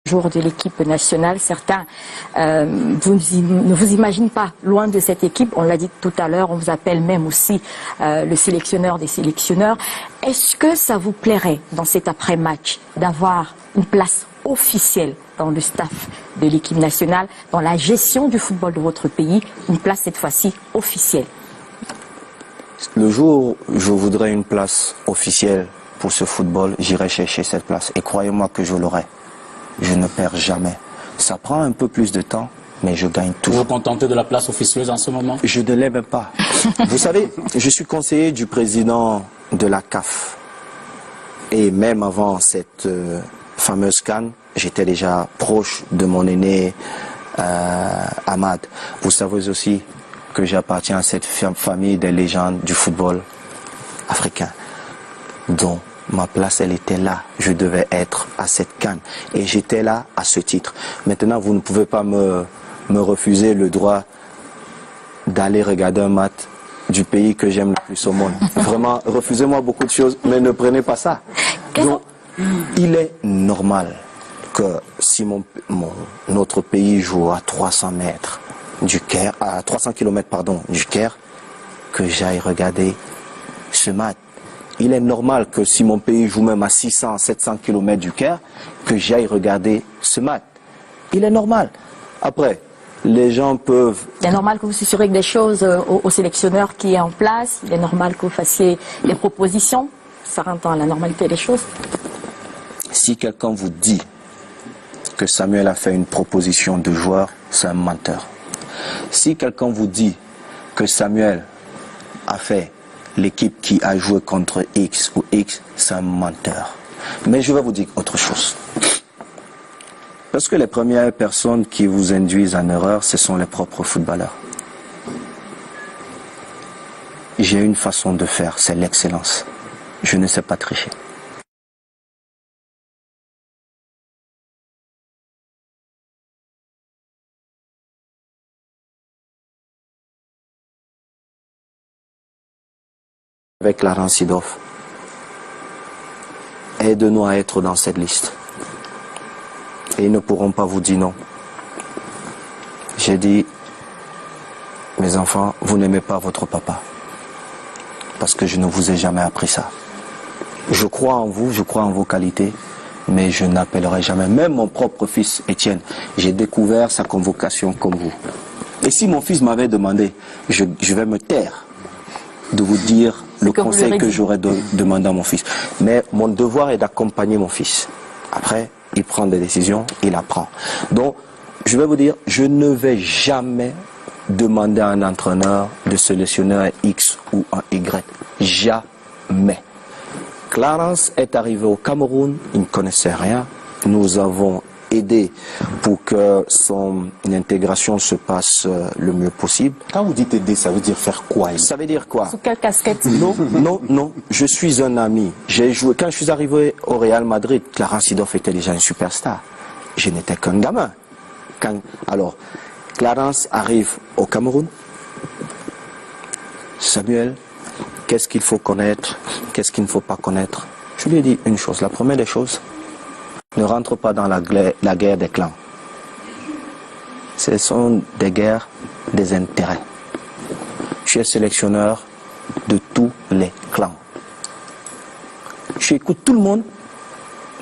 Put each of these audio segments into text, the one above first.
Jour de l'équipe nationale, certains ne vous imaginent pas loin de cette équipe. On l'a dit tout à l'heure, on vous appelle même aussi le sélectionneur des sélectionneurs. Est-ce que ça vous plairait dans cet après-match d'avoir une place officielle dans le staff de l'équipe nationale, dans la gestion du football de votre pays, une place cette fois-ci officielle? Le jour où je voudrais une place officielle pour ce football, j'irai chercher cette place. Et croyez-moi que je l'aurai. Je ne perds jamais. Ça prend un peu plus de temps, mais je gagne toujours. Vous vous contentez de la place officieuse en ce moment? Je ne l'ai même pas. Vous savez, je suis conseiller du président de la CAF. Et même avant cette fameuse CAN, j'étais déjà proche de mon aîné Ahmad. Vous savez aussi que j'appartiens à cette famille des légendes du football africain. Donc, ma place, elle était là. Je devais être à cette CAN. Et j'étais là à ce titre. Maintenant, vous ne pouvez pas me refuser le droit d'aller regarder un match du pays que j'aime le plus au monde. Vraiment, refusez-moi beaucoup de choses, mais ne prenez pas ça. Donc, il est normal que si notre pays joue à 300 mètres du Caire, à 300 km pardon, du Caire, que j'aille regarder ce match. Il est normal que si mon pays joue même à 600, 700 km du Caire, que j'aille regarder ce match. Il est normal. Après, les gens peuvent... Il est normal que vous susurrez des choses au sélectionneur qui est en place. Il est normal que vous fassiez des propositions. Ça rentre dans la normalité des choses. Si quelqu'un vous dit que Samuel a fait une proposition de joueur, c'est un menteur. Si quelqu'un vous dit que Samuel a fait l'équipe qui a joué contre X ou X, c'est un menteur. Mais je vais vous dire autre chose. Parce que les premières personnes qui vous induisent en erreur, ce sont les propres footballeurs. J'ai une façon de faire, c'est l'excellence. Je ne sais pas tricher. Avec Clarence Seedorf, aide-nous à être dans cette liste. Et ils ne pourront pas vous dire non. J'ai dit, mes enfants, vous n'aimez pas votre papa. Parce que je ne vous ai jamais appris ça. Je crois en vous, je crois en vos qualités, mais je n'appellerai jamais. Même mon propre fils, Étienne, j'ai découvert sa convocation comme vous. Et si mon fils m'avait demandé, je vais me taire de vous dire le conseil que j'aurais demandé à mon fils. Mais mon devoir est d'accompagner mon fils. Après, il prend des décisions, il apprend. Donc, je vais vous dire, je ne vais jamais demander à un entraîneur de sélectionner un X ou un Y. Jamais. Clarence est arrivé au Cameroun, il ne connaissait rien. Nous avons aidé pour que son intégration se passe le mieux possible. Quand vous dites aider, ça veut dire faire quoi? Ça veut dire quoi? Sous quelle casquette? Non. Je suis un ami. J'ai joué. Quand je suis arrivé au Real Madrid, Clarence Seedorf était déjà une superstar. Je n'étais qu'un gamin. Alors, Clarence arrive au Cameroun. Samuel, qu'est-ce qu'il faut connaître? Qu'est-ce qu'il ne faut pas connaître? Je lui ai dit une chose. La première des choses, ne rentre pas dans la guerre des clans. Ce sont des guerres des intérêts. Tu es sélectionneur de tous les clans. Tu écoutes tout le monde,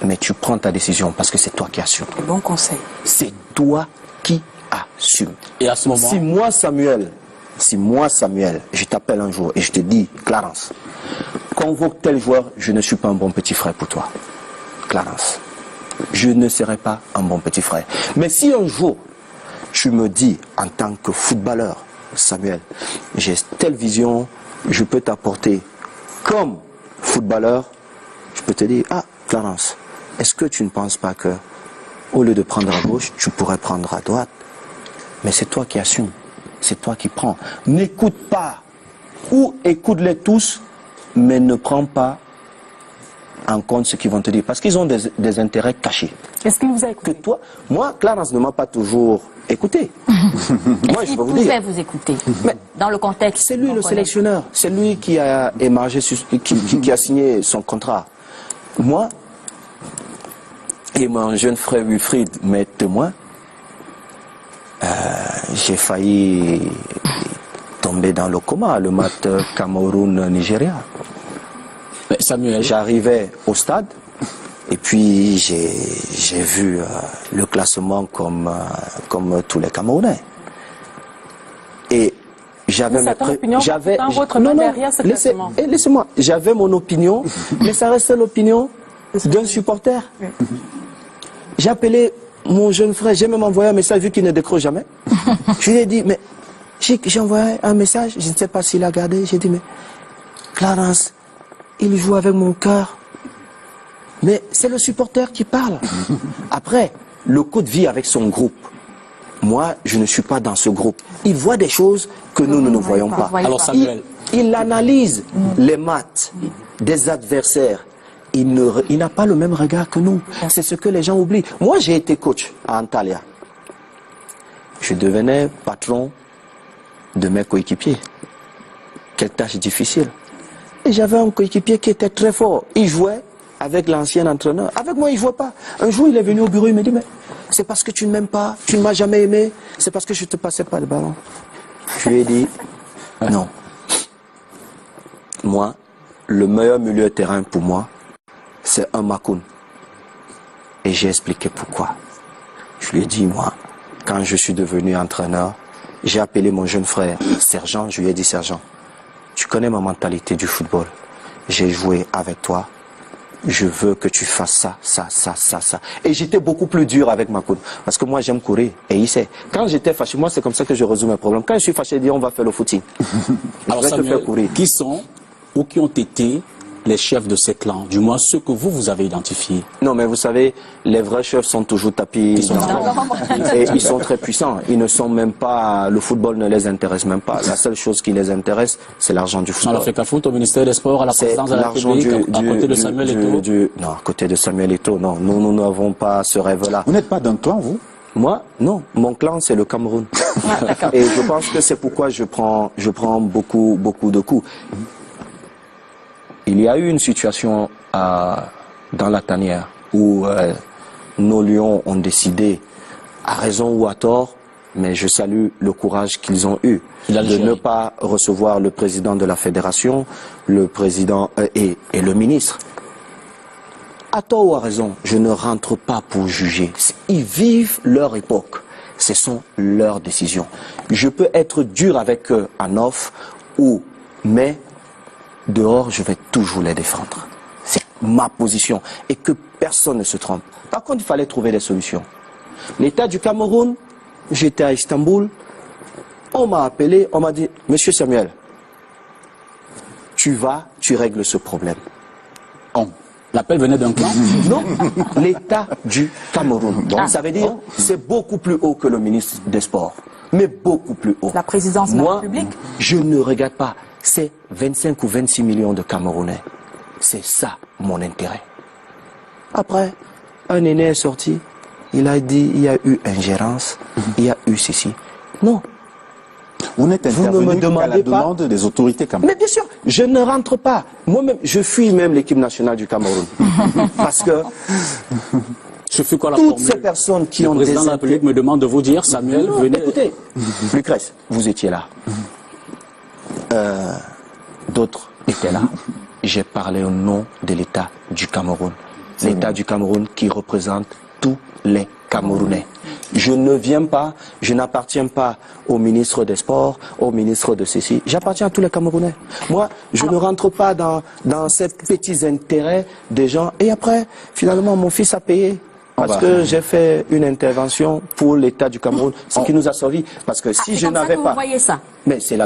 mais tu prends ta décision parce que c'est toi qui assumes. Bon conseil. C'est toi qui assumes. Et à ce moment... Si moi Samuel, je t'appelle un jour et je te dis, Clarence, convoque tel joueur, je ne suis pas un bon petit frère pour toi. Clarence. Je ne serai pas un bon petit frère. Mais si un jour, tu me dis en tant que footballeur, Samuel, j'ai telle vision, je peux t'apporter comme footballeur, je peux te dire, ah, Clarence, est-ce que tu ne penses pas que, au lieu de prendre à gauche, tu pourrais prendre à droite? Mais c'est toi qui assumes, c'est toi qui prends. N'écoute pas, ou écoute-les tous, mais ne prends pas en compte ce qu'ils vont te dire, parce qu'ils ont des intérêts cachés. Est-ce qu'il vous a écouté? Que toi, moi, Clarence ne m'a pas toujours écouté. Moi, je peux vous dire. Vous écouter. Mais dans le contexte. C'est lui le sélectionneur. C'est lui qui a émargé, qui a signé son contrat. Moi, Et mon jeune frère Wilfried m'est témoin. J'ai failli tomber dans le coma, le match Cameroun-Nigeria. Samuel, J'arrivais au stade et puis j'ai vu le classement comme tous les Camerounais. Et j'avais votre main derrière ce classement. Laissez-moi, j'avais mon opinion, mais ça restait l'opinion d'un supporter. J'ai appelé mon jeune frère, j'ai même envoyé un message vu qu'il ne décroche jamais. Je lui ai dit, mais j'ai envoyé un message, je ne sais pas s'il a gardé, j'ai dit, mais Clarence, il joue avec mon cœur. Mais c'est le supporter qui parle. Après, le coach vit avec son groupe. Moi, je ne suis pas dans ce groupe. Il voit des choses que nous ne voyons pas. Alors Samuel, Il analyse les maths des adversaires. Il n'a pas le même regard que nous. C'est ce que les gens oublient. Moi, j'ai été coach à Antalya. Je devenais patron de mes coéquipiers. Quelle tâche difficile. Et j'avais un coéquipier qui était très fort. Il jouait avec l'ancien entraîneur. Avec moi, il ne jouait pas. Un jour, il est venu au bureau, il me dit, mais c'est parce que tu ne m'aimes pas, tu ne m'as jamais aimé, c'est parce que je ne te passais pas le ballon. Je lui ai dit, non. Moi, le meilleur milieu de terrain pour moi, c'est un Makoun. Et j'ai expliqué pourquoi. Je lui ai dit, moi, quand je suis devenu entraîneur, j'ai appelé mon jeune frère, Sergent, je lui ai dit, Sergent, tu connais ma mentalité du football. J'ai joué avec toi. Je veux que tu fasses ça. Et j'étais beaucoup plus dur avec Makoun. Parce que moi, j'aime courir. Et il sait. Quand j'étais fâché, moi, c'est comme ça que je résous mes problèmes. Quand je suis fâché, je dis, on va faire le footing. alors je vais te Samuel, faire courir. qui sont ou qui ont été les chefs de ces clans, du moins ceux que vous avez identifiés? Non, mais vous savez, les vrais chefs sont toujours tapis et ils sont très puissants. Ils ne sont même pas, le football ne les intéresse même pas. La seule chose qui les intéresse, c'est l'argent du Dans football. l'Afrique Foot, au ministère des Sports, à la C'est présidence de la l'argent République, à côté de Samuel Eto'o. Non, à côté de Samuel Eto'o, non. Nous n'avons pas ce rêve-là. Vous n'êtes pas d'un clan, vous? Moi, non. Mon clan, c'est le Cameroun. Et je pense que c'est pourquoi je prends beaucoup de coups. Il y a eu une situation dans la tanière où nos lions ont décidé, à raison ou à tort, mais je salue le courage qu'ils ont eu de ne pas recevoir le président de la fédération, le président et le ministre. À tort ou à raison, je ne rentre pas pour juger. Ils vivent leur époque. Ce sont leurs décisions. Je peux être dur avec eux en off, mais dehors, je vais toujours les défendre. C'est ma position. Et que personne ne se trompe. Par contre, il fallait trouver des solutions. L'État du Cameroun, j'étais à Istanbul, on m'a appelé, on m'a dit, Monsieur Samuel, tu règles ce problème. L'appel venait d'un clan? Non, l'État du Cameroun. Donc, ça veut dire, c'est beaucoup plus haut que le ministre des Sports. Mais beaucoup plus haut. La présidence de la République? Je ne regarde pas. C'est 25 ou 26 millions de Camerounais. C'est ça mon intérêt. Après, un aîné est sorti. Il a dit, il y a eu ingérence, il y a eu ceci. Non. Vous n'êtes intervenu qu'à la demande des autorités camerounaises. Mais bien sûr, je ne rentre pas. Moi-même, je fuis même l'équipe nationale du Cameroun. Parce que Je fais quoi la toutes formule? ces personnes qui Le ont des président de la République me demande de vous dire, Samuel, Non, venez. écoutez, Lucrèce, vous étiez là. D'autres étaient là. J'ai parlé au nom de l'État du Cameroun. L'État du Cameroun qui représente tous les Camerounais. Je ne viens pas, je n'appartiens pas au ministre des Sports, au ministre de ceci. J'appartiens à tous les Camerounais. Moi, je ne rentre pas dans ces petits intérêts des gens. Et après, finalement, mon fils a payé. Parce que j'ai fait une intervention pour l'État du Cameroun, ce qui nous a servi. Parce que si je n'avais pas... Vous voyez ça. Mais c'est la